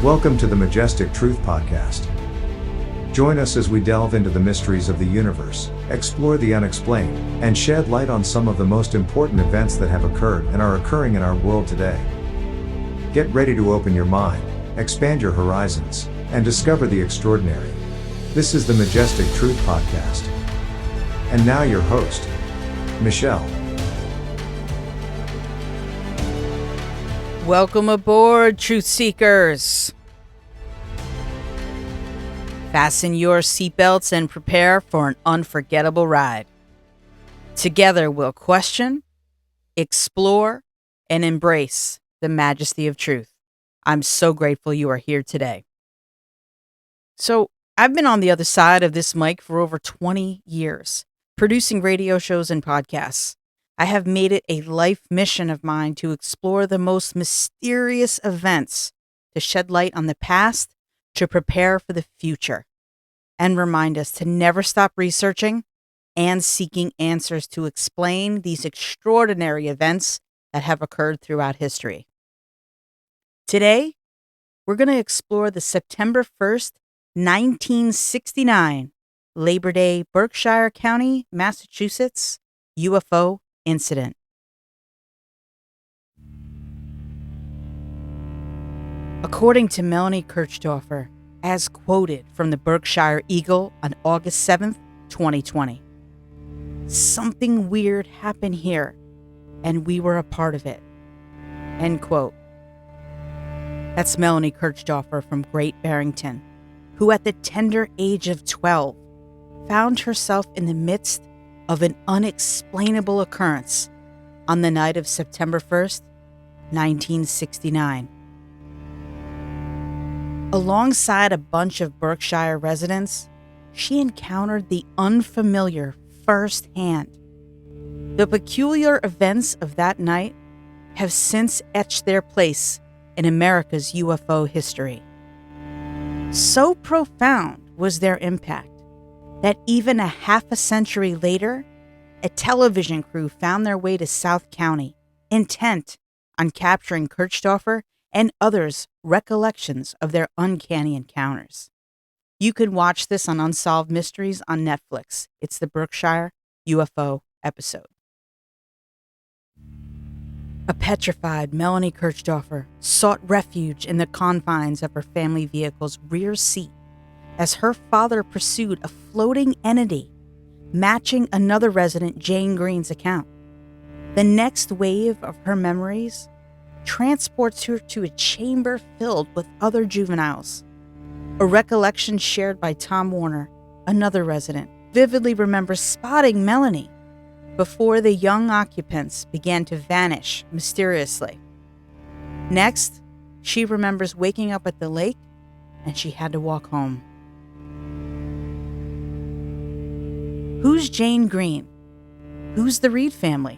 Welcome to the Majestic Truth Podcast. Join us as we delve into the mysteries of the universe, explore the unexplained, and shed light on some of the most important events that have occurred and are occurring in our world today. Get ready to open your mind, expand your horizons, and discover the extraordinary. This is the Majestic Truth Podcast. And now your host, Michelle. Welcome aboard, truth seekers. Fasten your seatbelts and prepare for an unforgettable ride. Together we'll question, explore, and embrace the majesty of truth. I'm so grateful you are here today. So, I've been on the other side of this mic for over 20 years, producing radio shows and podcasts. I have made it a life mission of mine to explore the most mysterious events, to shed light on the past, to prepare for the future, and remind us to never stop researching and seeking answers to explain these extraordinary events that have occurred throughout history. Today, we're going to explore the September 1st, 1969, Labor Day, Berkshire County, Massachusetts, UFO incident. According to Melanie Kirchdorfer, as quoted from the Berkshire Eagle on August 7th, 2020, something weird happened here, and we were a part of it. End quote. That's Melanie Kirchdorfer from Great Barrington, who at the tender age of 12 found herself in the midst of an unexplainable occurrence on the night of September 1st, 1969. Alongside a bunch of Berkshire residents, she encountered the unfamiliar firsthand. The peculiar events of that night have since etched their place in America's UFO history. So profound was their impact that even a half a century later, a television crew found their way to South County, intent on capturing Kirchdorfer and others' recollections of their uncanny encounters. You can watch this on Unsolved Mysteries on Netflix. It's the Berkshire UFO episode. A petrified Melanie Kirchdorfer sought refuge in the confines of her family vehicle's rear seat as her father pursued a floating entity matching another resident, Jane Green's account. The next wave of her memories transports her to a chamber filled with other juveniles. A recollection shared by Tom Warner, another resident, vividly remembers spotting Melanie before the young occupants began to vanish mysteriously. Next, she remembers waking up at the lake and she had to walk home. Who's Jane Green? Who's the Reed family?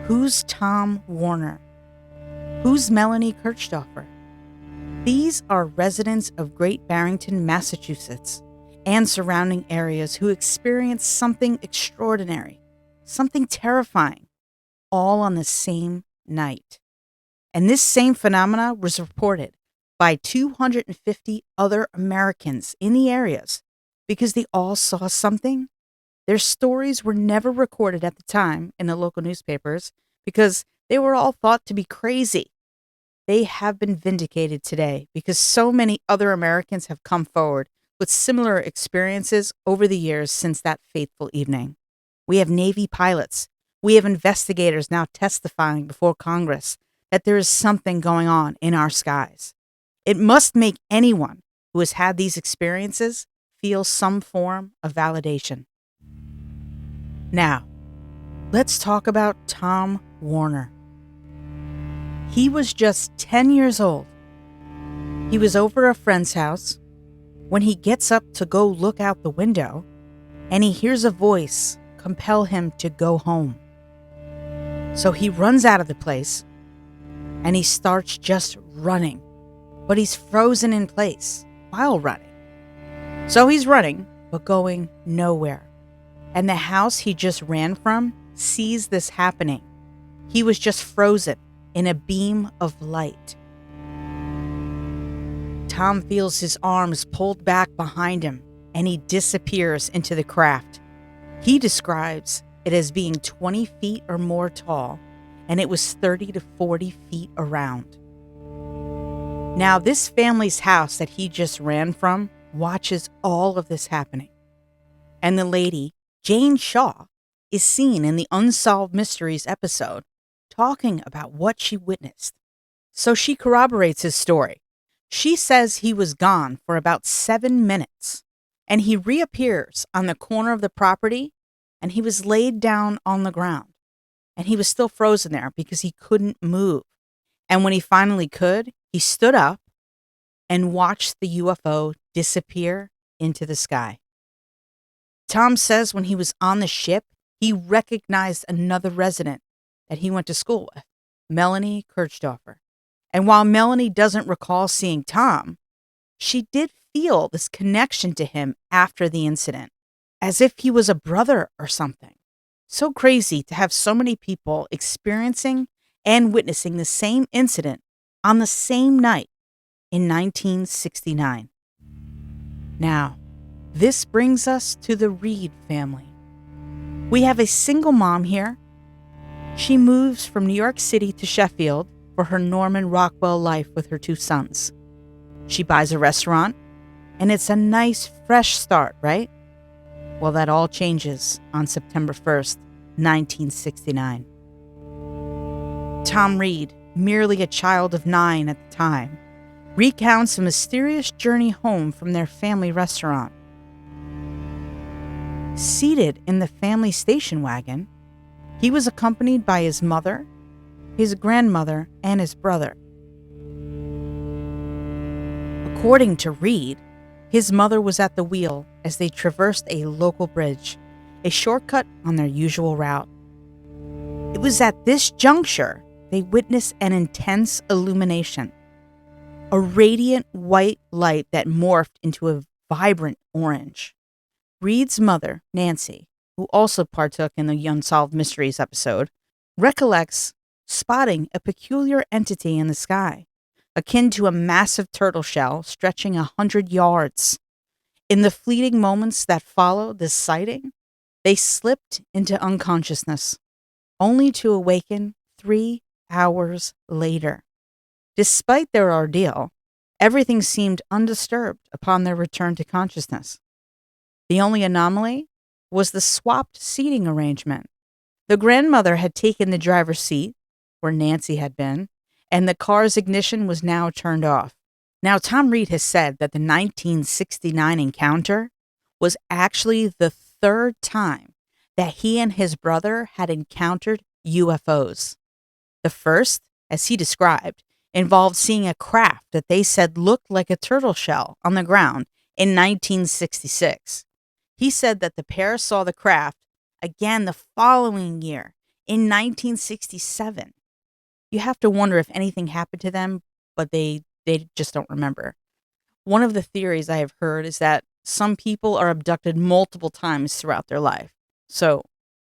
Who's Tom Warner? Who's Melanie Kirchdorfer? These are residents of Great Barrington, Massachusetts, and surrounding areas who experienced something extraordinary, something terrifying, all on the same night. And this same phenomena was reported by 250 other Americans in the areas because they all saw something. Their stories were never recorded at the time in the local newspapers because they were all thought to be crazy. They have been vindicated today because so many other Americans have come forward with similar experiences over the years since that fateful evening. We have Navy pilots. We have investigators now testifying before Congress that there is something going on in our skies. It must make anyone who has had these experiences feel some form of validation. Now, let's talk about Tom Warner. He was just 10 years old. He was over a friend's house when he gets up to go look out the window and he hears a voice compel him to go home. So he runs out of the place and he starts just running, but he's frozen in place while running. So he's running, but going nowhere. And the house he just ran from sees this happening. He was just frozen in a beam of light. Tom feels his arms pulled back behind him, and he disappears into the craft. He describes it as being 20 feet or more tall, and it was 30 to 40 feet around. Now, this family's house that he just ran from watches all of this happening. And the lady, Jane Shaw, is seen in the Unsolved Mysteries episode talking about what she witnessed. So she corroborates his story. She says he was gone for about 7 minutes, and he reappears on the corner of the property, and he was laid down on the ground, and he was still frozen there because he couldn't move. And when he finally could, he stood up and watched the UFO disappear into the sky. Tom says when he was on the ship, he recognized another resident that he went to school with, Melanie Kirchdorfer. And while Melanie doesn't recall seeing Tom, she did feel this connection to him after the incident, as if he was a brother or something. So crazy to have so many people experiencing and witnessing the same incident on the same night in 1969. Now, this brings us to the Reed family. We have a single mom here. She moves from New York City to Sheffield for her Norman Rockwell life with her 2 sons. She buys a restaurant, and it's a nice, fresh start, right? Well, that all changes on September 1st, 1969. Tom Reed, merely a child of 9 at the time, recounts a mysterious journey home from their family restaurant. Seated in the family station wagon, he was accompanied by his mother, his grandmother, and his brother. According to Reed, his mother was at the wheel as they traversed a local bridge, a shortcut on their usual route. It was at this juncture they witnessed an intense illumination, a radiant white light that morphed into a vibrant orange. Reed's mother, Nancy, who also partook in the Unsolved Mysteries episode, recollects spotting a peculiar entity in the sky, akin to a massive turtle shell stretching 100 yards. In the fleeting moments that followed this sighting, they slipped into unconsciousness, only to awaken 3 hours later. Despite their ordeal, everything seemed undisturbed upon their return to consciousness. The only anomaly was the swapped seating arrangement. The grandmother had taken the driver's seat, where Nancy had been, and the car's ignition was now turned off. Now, Tom Reed has said that the 1969 encounter was actually the 3rd time that he and his brother had encountered UFOs. The first, as he described, involved seeing a craft that they said looked like a turtle shell on the ground in 1966. He said that the pair saw the craft again the following year in 1967. You have to wonder if anything happened to them, but they just don't remember. One of the theories I have heard is that some people are abducted multiple times throughout their life. So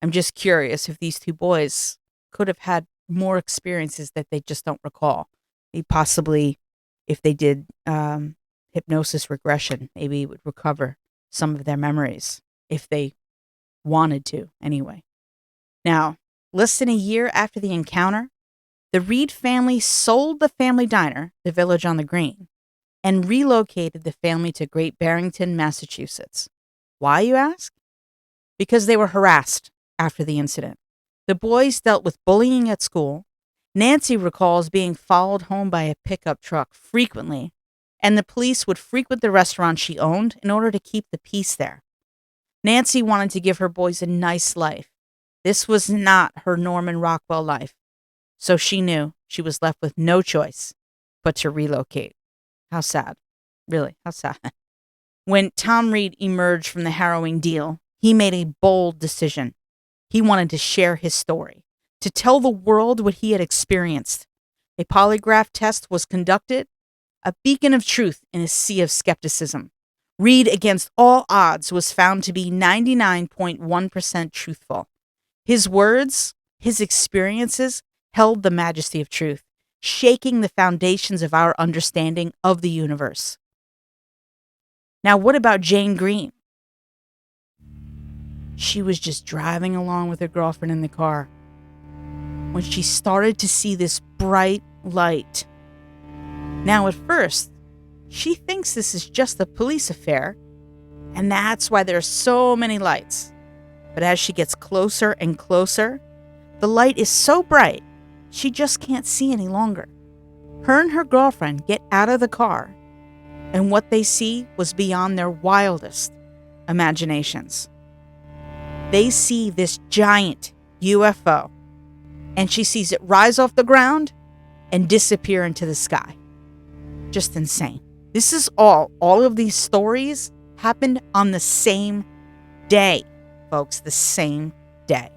I'm just curious if these 2 boys could have had more experiences that they just don't recall. Maybe possibly if they did hypnosis regression, maybe it would recover some of their memories if they wanted to anyway. Now, less than a year after the encounter, the Reed family sold the family diner, the Village on the Green, and relocated the family to Great Barrington, Massachusetts. Why, you ask? Because they were harassed after the incident. The boys dealt with bullying at school. Nancy recalls being followed home by a pickup truck frequently, and the police would frequent the restaurant she owned in order to keep the peace there. Nancy wanted to give her boys a nice life. This was not her Norman Rockwell life, so she knew she was left with no choice but to relocate. How sad. Really, how sad. When Tom Reed emerged from the harrowing deal, he made a bold decision. He wanted to share his story, to tell the world what he had experienced. A polygraph test was conducted, a beacon of truth in a sea of skepticism. Reed, against all odds, was found to be 99.1% truthful. His words, his experiences, held the majesty of truth. shaking the foundations of our understanding of the universe. Now, what about Jane Green? She was just driving along with her girlfriend in the car when she started to see this bright light. Now, at first, she thinks this is just a police affair, and that's why there are so many lights. But as she gets closer and closer, the light is so bright, she just can't see any longer. Her and her girlfriend get out of the car, and what they see was beyond their wildest imaginations. They see this giant UFO, and she sees it rise off the ground and disappear into the sky. Just insane. This is all of these stories happened on the same day, folks, the same day.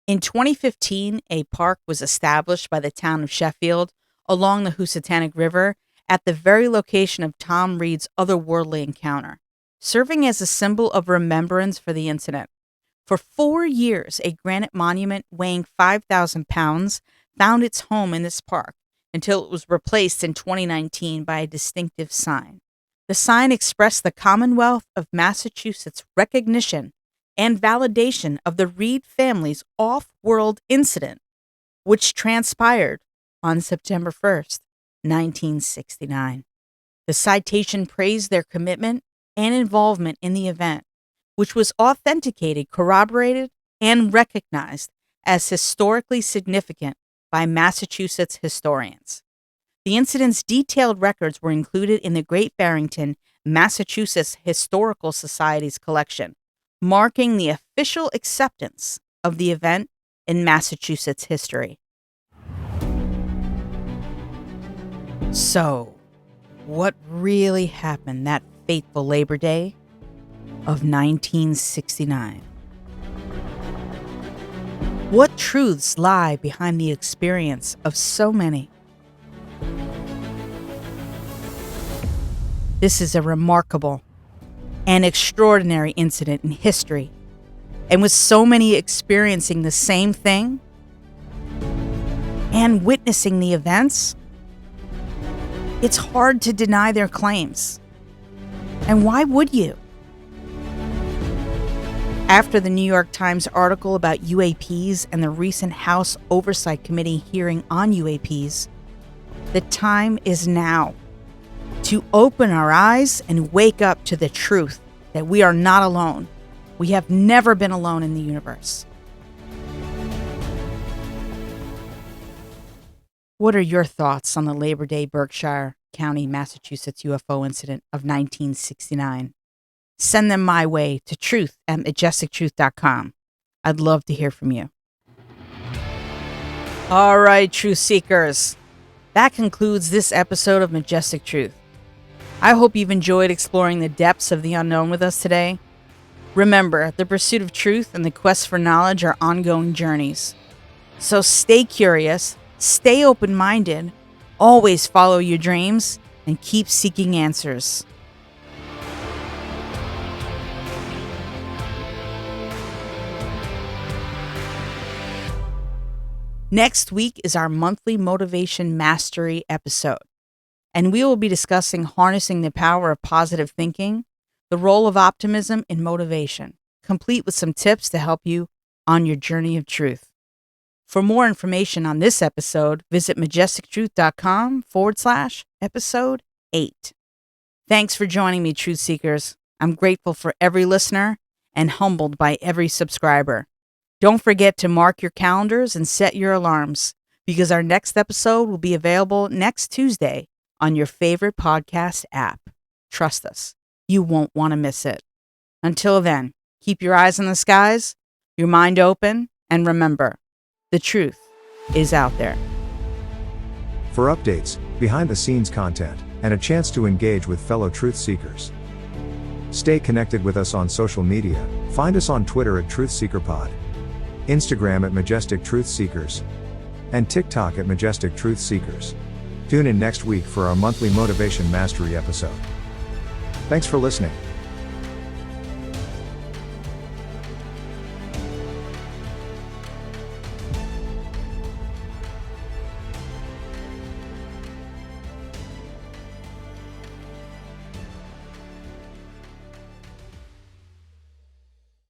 In 2015, a park was established by the town of Sheffield along the Housatonic River at the very location of Tom Reed's otherworldly encounter, serving as a symbol of remembrance for the incident. For 4 years, a granite monument weighing 5,000 pounds found its home in this park until it was replaced in 2019 by a distinctive sign. The sign expressed the Commonwealth of Massachusetts' recognition and validation of the Reed family's off-world incident, which transpired on September 1st, 1969. The citation praised their commitment and involvement in the event, which was authenticated, corroborated, and recognized as historically significant by Massachusetts historians. The incident's detailed records were included in the Great Barrington, Massachusetts Historical Society's collection, marking the official acceptance of the event in Massachusetts history. So, what really happened that fateful Labor Day of 1969? What truths lie behind the experience of so many? This is a remarkable and extraordinary incident in history, and with so many experiencing the same thing and witnessing the events, it's hard to deny their claims. And why would you? After the New York Times article about UAPs and the recent House Oversight Committee hearing on UAPs, the time is now to open our eyes and wake up to the truth that we are not alone. We have never been alone in the universe. What are your thoughts on the Labor Day Berkshire County, Massachusetts UFO incident of 1969? Send them my way to truth@majestictruth.com. I'd love to hear from you. All right, truth seekers. That concludes this episode of Majestic Truth. I hope you've enjoyed exploring the depths of the unknown with us today. Remember, the pursuit of truth and the quest for knowledge are ongoing journeys. So stay curious, stay open-minded, always follow your dreams, and keep seeking answers. Next week is our monthly Motivation Mastery episode, and we will be discussing harnessing the power of positive thinking, the role of optimism in motivation, complete with some tips to help you on your journey of truth. For more information on this episode, visit majestictruth.com/episode 8. Thanks for joining me, Truth Seekers. I'm grateful for every listener and humbled by every subscriber. Don't forget to mark your calendars and set your alarms, because our next episode will be available next Tuesday on your favorite podcast app. Trust us, you won't want to miss it. Until then, keep your eyes on the skies, your mind open, and remember, the truth is out there. For updates, behind-the-scenes content, and a chance to engage with fellow truth seekers, stay connected with us on social media. Find us on Twitter at TruthSeekerPod, Instagram at Majestic Truth Seekers, and TikTok at Majestic Truth Seekers. Tune in next week for our monthly Motivation Mastery episode. Thanks for listening.